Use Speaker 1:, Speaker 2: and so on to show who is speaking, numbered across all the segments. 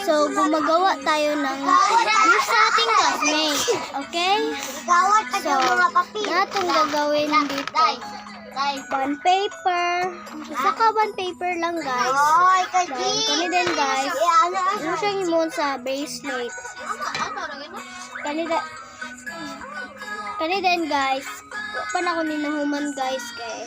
Speaker 1: So, gumagawa tayo ng gift sa ating classmate. Okay? So, natong gagawin dito. Bond paper. Saka bond paper lang, guys. Kani din, guys. Ano siyang himon sa bracelet. Kani din, guys. Pa na ko ninahuman, guys. Kay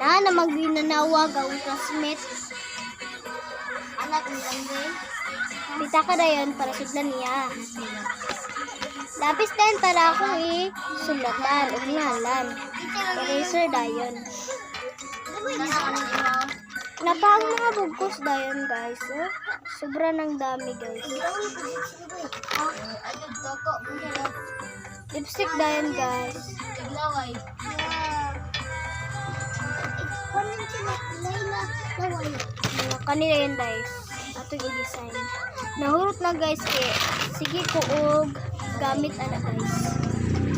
Speaker 1: na magginanawag ang classmate. Pita ka na yun para sudlan niya. Lapis din para ako sulatan o ngalan. Eraser dayon. Napang mga bugkos dayon, guys. Sobra ng dami, guys. Lipstick dayon, guys. Kanila yun, guys. Atong i-design. Nahurot na, guys. Sige ko og gamit ana, guys.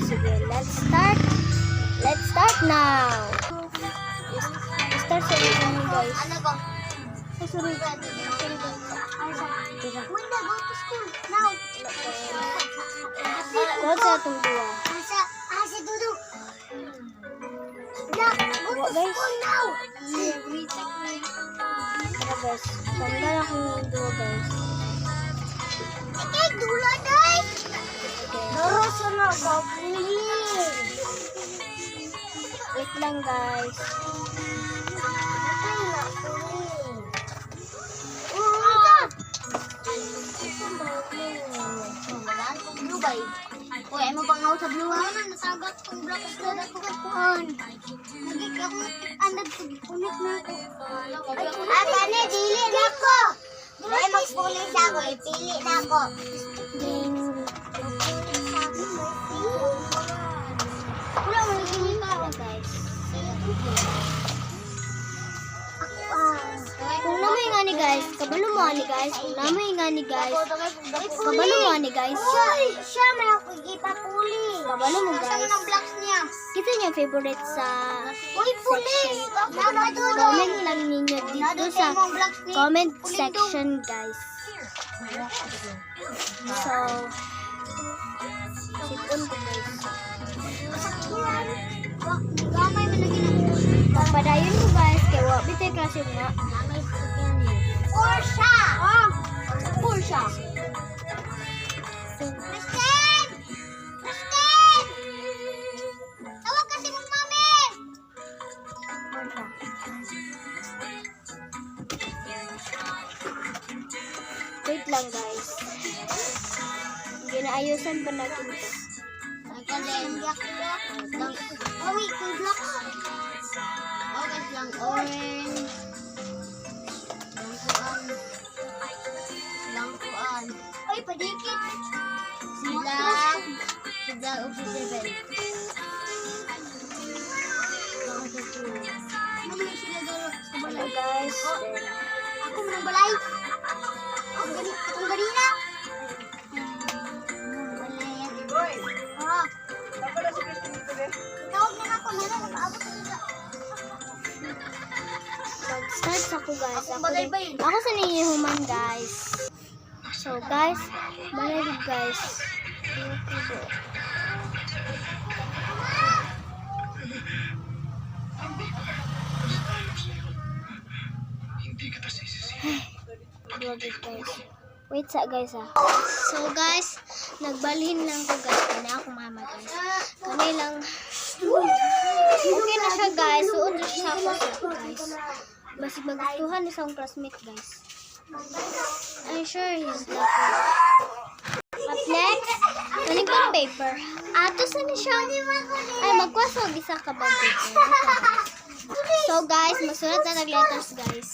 Speaker 1: Sige, let's start. Let's start now. Start sa design, guys. Sorry.
Speaker 2: Go to school now.
Speaker 1: Go sa atong duwa.
Speaker 2: Asa Dudu. Go to school now.
Speaker 1: Tara, guys. Tanda akong duwa, guys.
Speaker 2: Ikay dula, day. Doroso na ka,
Speaker 1: Wait lang, guys.
Speaker 2: Blue bay. Uy, ay mo bang ako sa blue ha? Natagat kong black na natukuhan. Nagig ako andag punit na ako. Ate, ne, dili na ko. Ay, magpulis ako. Ipili na ako. Wala mo naging ako, guys.
Speaker 1: Kung namoy nga ni, guys. Kabalo mo ni, guys. Kung namoy nga ni, guys. Kabalo mo ni, guys.
Speaker 2: Siya, may ako ipapuli.
Speaker 1: Kabalo mo, guys.
Speaker 2: Saan ang blocks niya?
Speaker 1: Kita niyo yung favorite sa
Speaker 2: Uy, pulis!
Speaker 1: comment lang ninyo dito sa comment section, guys. So, sipon ko, guys.
Speaker 2: Gamay mo na ginagawa.
Speaker 1: Pagpadayon ko, guys. Kaya wabitay kasi nga.
Speaker 2: Porsche! Porsche! Kristen! Kristen! Tawag kasi mong mami!
Speaker 1: Wait lang, guys. Ginaayusan pa natin ito.
Speaker 2: Oh, wait, may blocks. Okay lang, orange. Langkuan. Ay, padikit. Silag. Silag o si Seven. Mamay sila dalo.
Speaker 1: Wala, guys.
Speaker 2: Ako manang balay. Akong ganina. Tawag na ako. Meron, nakaabot na nila.
Speaker 1: Mag-start ako, guys. Ako sa nihihuman, guys. So, guys, malamig, guys. Grabe, guys. Wait sa, guys, ah. So, guys, nagbalhin lang ko, guys. Kani ako mama, guys. Kani lang. Okay na siya, guys. Suot na siya ako sa, guys. Basi magustuhan ni sa akong classmate, guys. I'm sure he's lucky. Up next, kaning bond paper. Ato sa ni siya. Ay, magkwasog isa ka bond paper. So, guys, masulat na nag-letters, guys.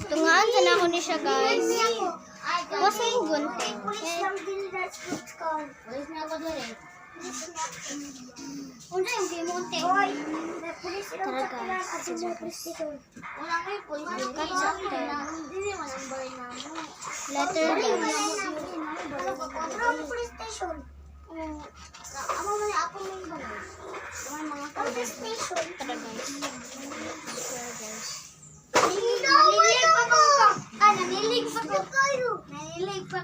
Speaker 1: Tungaan sa na ako ni siya, guys. Wasa yung gunting.
Speaker 2: Unsa yung gimonte?
Speaker 1: Tara, guys.
Speaker 2: Wala na yung police. Hindi mo number na mo.
Speaker 1: Letter, guys.
Speaker 2: Wala mo police station. Amo mo na ako mo ba? Mga police station.
Speaker 1: Tara, guys. Tara, guys.
Speaker 2: Nanilig pa ko. Nanilig pa ko.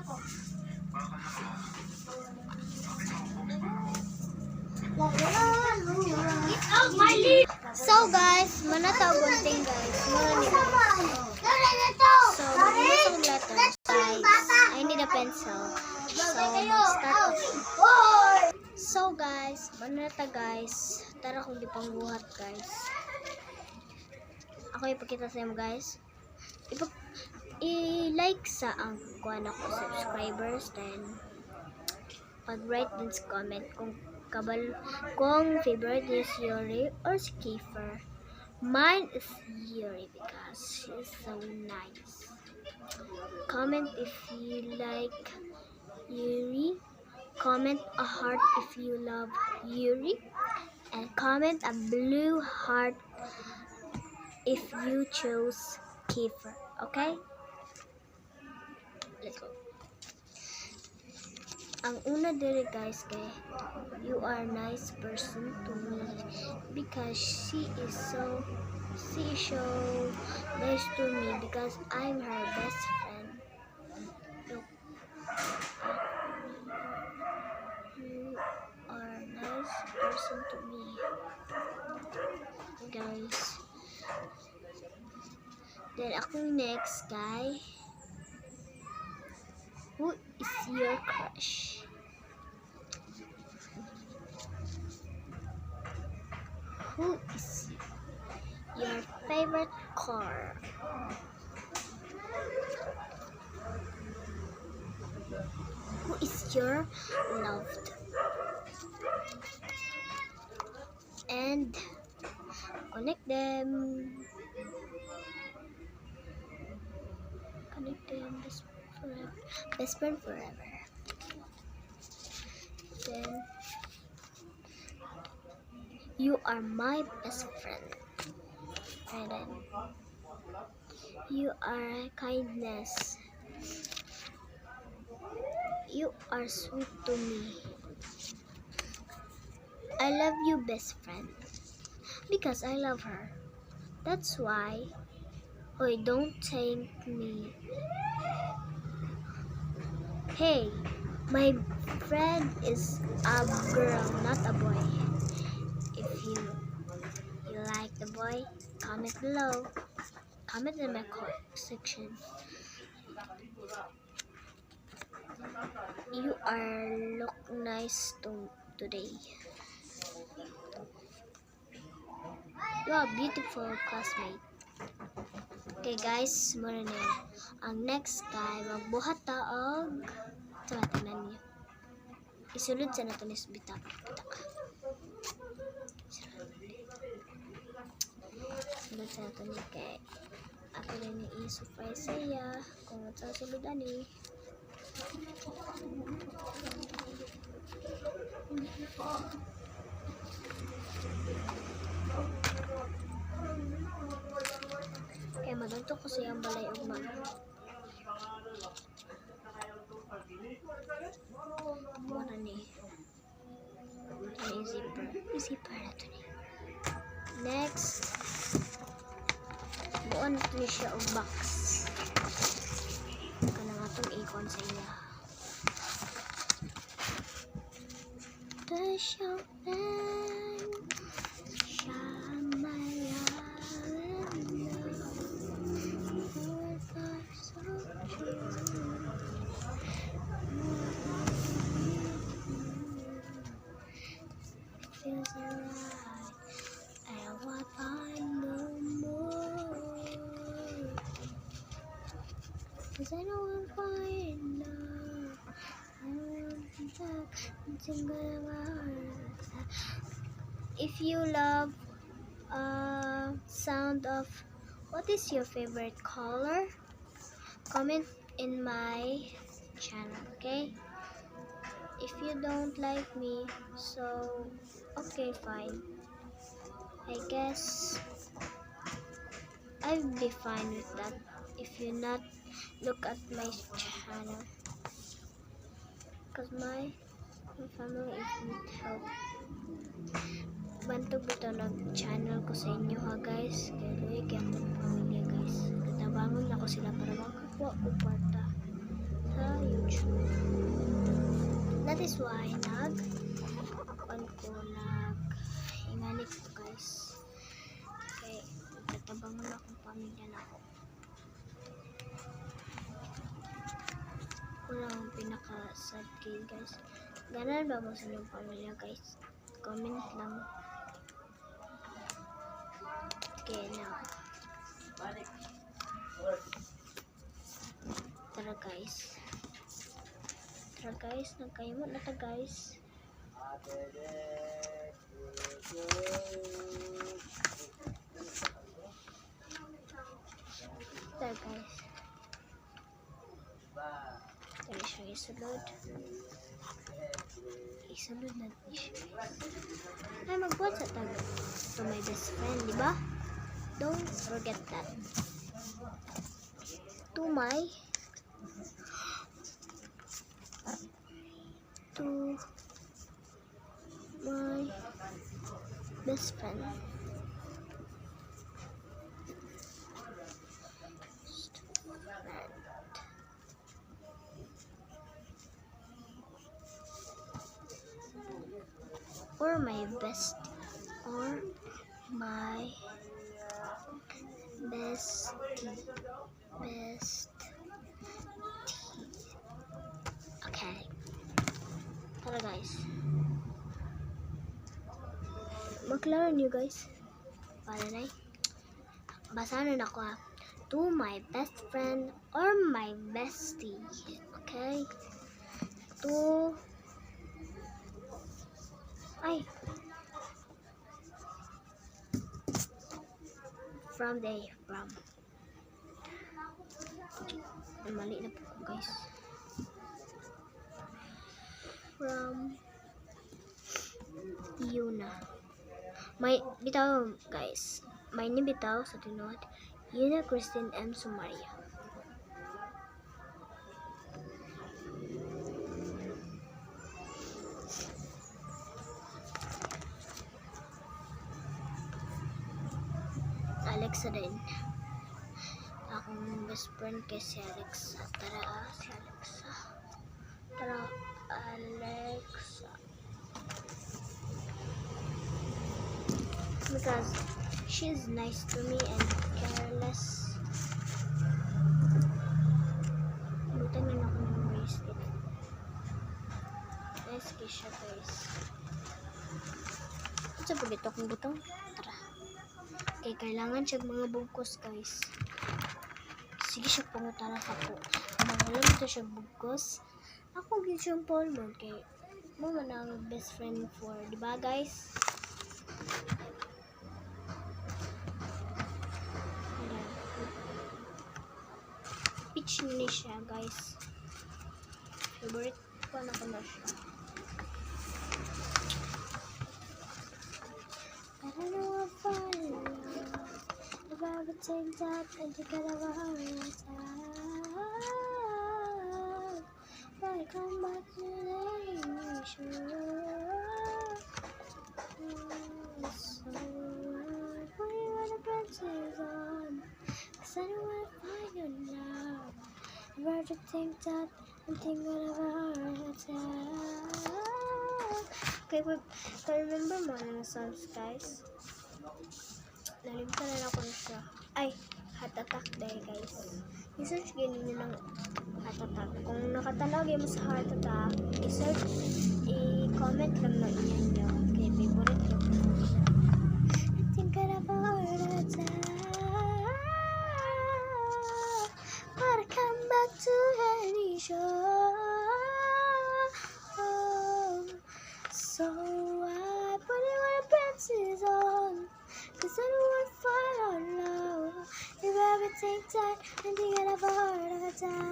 Speaker 2: ko.
Speaker 1: So guys, manataw gunting guys. Mura nila. So, mag-usong letters guys. I need a pencil. So, mag-start ako. So guys, manata guys. Tara kung di pang buhat guys. Ako ipakita sa inyo guys. I-like sa ang kuha na ko subscribers, then pag-write din sa comment kung favorite is Yuri or si Kiefer. Mine is Yuri because she's so nice. Comment if you like Yuri. Comment a heart if you love Yuri. And comment a blue heart if you chose Kiefer. Okay? Let's go. Ang una diri guys kay you are a nice person to me because she is so nice to me because I'm her best friend. Look. You are a nice person to me. Guys. Then akong next guy. Who is your crush? Who is your favorite car? Who is your loved? And connect them. Connect them best friend forever. Then you are my best friend. And then you are kindness. You are sweet to me. I love you, best friend, because I love her. That's why. Oh, don't thank me. Hey, my friend is a girl, not a boy. If you like the boy, comment below. Comment in my section. You look nice today. You are a beautiful classmate. Okay guys, muna na yun. Ang next guy, magbuhat ta og tingnan niyo. Isulod sa nato ni bitak. Isulod sa nato ni kay ako rin ni i-surprise siya kung sa sulod ani. Kaya madunto ko siyang balay og mag. Muna ni. May zipper. May zipper na to ni. Next. Buon na to ni siya og box. Kanang atong ikon sa iya. The showman. Shamaya. Feels alright. I want to find no more. 'Cause I know I'm fine now. I want to back and sing about. If you love sound of what is your favorite color, comment in my channel, okay? If you don't like me, so okay, fine. I guess I'll be fine with that if you not look at my channel, because my family is need help. Bantog ito nag-channel ko sa inyo ha guys. Kaya luwi kaya akong pamilya guys. Natabangon na ko sila para makakuha ko kwarta. sa YouTube. That is why inganit ko guys. Okay, tatabangan akong pamilya na ako. Wala akong pinaka-sad kay guys. Ganan ba mo sa inyong pamilya guys? Comment lang. Okay, now. Tara guys. Nagkayamot na ta guys. Tara guys. Tara siya isulod. Isulod natin siya. Ay, magbuhat sa tago. To my best friend, di ba? Don't forget that. To my best friend. Or my best, or my bestie. Okay. Tara guys. Maklaro niyo guys. Para na basahan ako ha. To my best friend or my bestie. Okay. To from mali na po ko guys. From Yuna. My bitaw guys. My name bitaw sa tinuod. Yuna Christine M. Sumaria. Alexa din. Akong best friend kay si Alexa. Tara, si Alexa. Tara, Alexa. Because she's nice to me and careless. Butan na ako ng bracelet. Nice kiss siya guys. Sa pagito kong butong. Tara. Okay, kailangan siya mga bugkos guys. Sige siya pangutara sa po. Kung alam ito siya bugkos, ako gid siyang Paulmon kay mo man ang best friend for, di ba guys? Peach ni siya guys. Favorite ko na siya. I don't know if I love if I would take that and you could have a heart attack. But I come back today, sure. So I put you on the branches on, 'cause I don't wanna find you now. If I would take that and think I'd have a heart attack. Okay, remember mo na songs guys? Nalimtan na ako na siya. Ay, heart attack dahil guys. I-search ganyan nyo ng heart attack. Kung nakatanaw mo sa heart attack, i-search, i-comment lang na inyan nyo. Okay, favorite ko po siya. I think I'd have a heart attack, but I come back to any show. So I put it with pencils on, 'cause I don't want to fight on love. If I ever take time, I think I'd have a heart attack.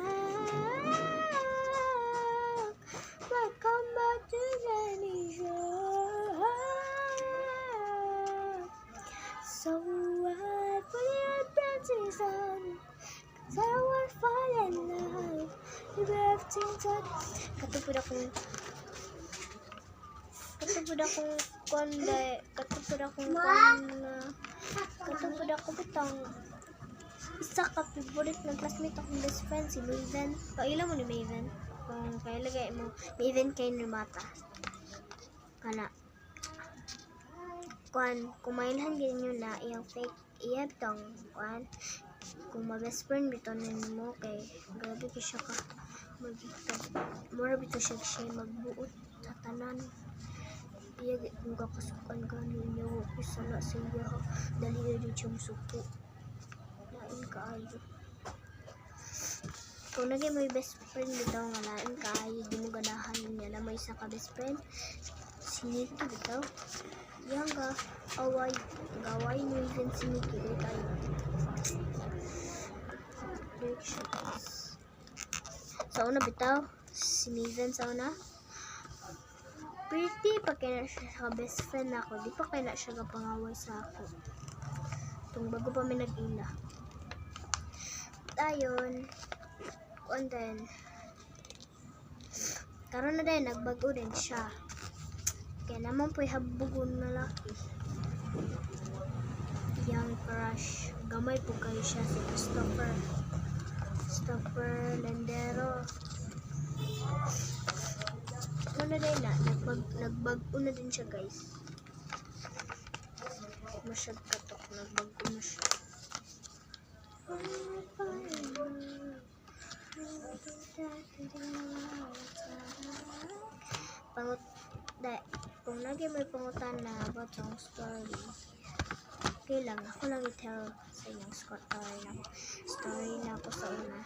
Speaker 1: But come back to any show. So I put it with pencils on, 'cause I don't want to fight on love. If I ever take time, katupod akong bitang Usa ka favorite ng classmate akong best friend si Maven. Paila mo ni Maven. Kung kailagay mo Maven kay ni Mata. Kana kung mailhan ganyan na iyang fake iyab tong kuan kung ma-best friend bito mo kay grabe ka siya ka mura bito siya magbuot sa tanan iya kung kakasukan ka niya ko sala sa iya dali rin siya musuko lain kaayo kung naging may best friend bito nga lain kaayo di mo ganahan niya na may isa ka best friend sinito bito yang gawai mo even si Nikki dahil tayo sa una bitaw si Maven sa una pretty pa kaya na siya sa best friend ako di pa kaya na siya kapangaway sa ako itong bago pa may nag-ila tayon and then karon na din nagbago din siya kaya naman po'y habugon na laki. Young crush. Gamay po kayo siya si Christopher Lendero. Ano na rin na? Nagbago na din siya guys. Masyad katok. Nagbago na siya. Kung lagi may pangutan na about yung story, okay lang, ako lang i-tell sa inyong story na ako sa una.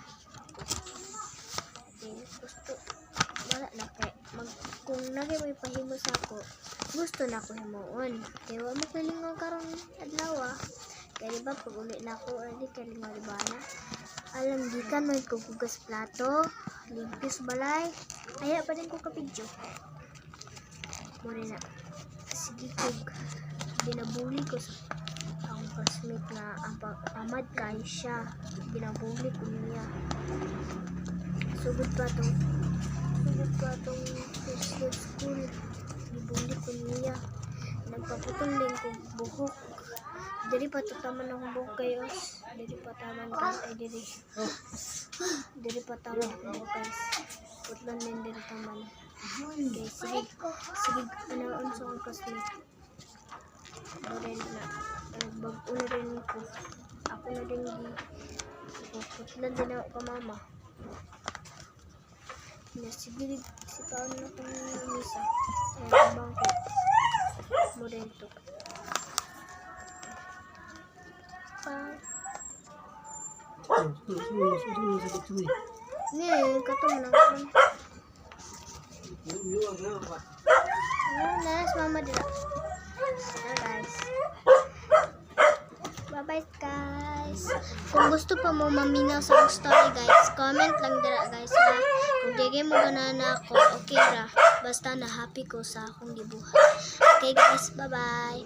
Speaker 1: Okay, gusto, wala na kay, kung lagi may pahimo sa ako, gusto na ako himuon. Kaya wala mo kalingaw karong adlaw kaya diba pag uli na ako, or di kalingaw diba na? Alam, di ka may kukugas plato, limpis balay, kaya pa din ko kapidyo. Muna na, sige kog, binabuli ko sa akong classmate na amad kayo siya, binabuli ko niya. Sugod pa itong first year school, binabuli ko niya. Nagpaputol din ko buhok. Diri pa tataman akong buhok kayo. Diri pa taman guys, ay diri. Diri pa taman akong buhok guys. Putlan din diri taman. Okay, sige, ano sa akong classmate. Rin na, nagbago na rin ko. Ako na rin putlan din ako ka mama. Nasibilig, si Paon na kong misa. Ay, bangko. Morento. Nih, katong na ako. Nas mama dira. Guys. Bye-bye guys. Kung gusto pa mo maminaw sa akong story guys, comment lang dira guys ha. Kung di mo ganana ako, okay ra. Basta na happy ko sa akong gibuhat. Okay guys, bye-bye.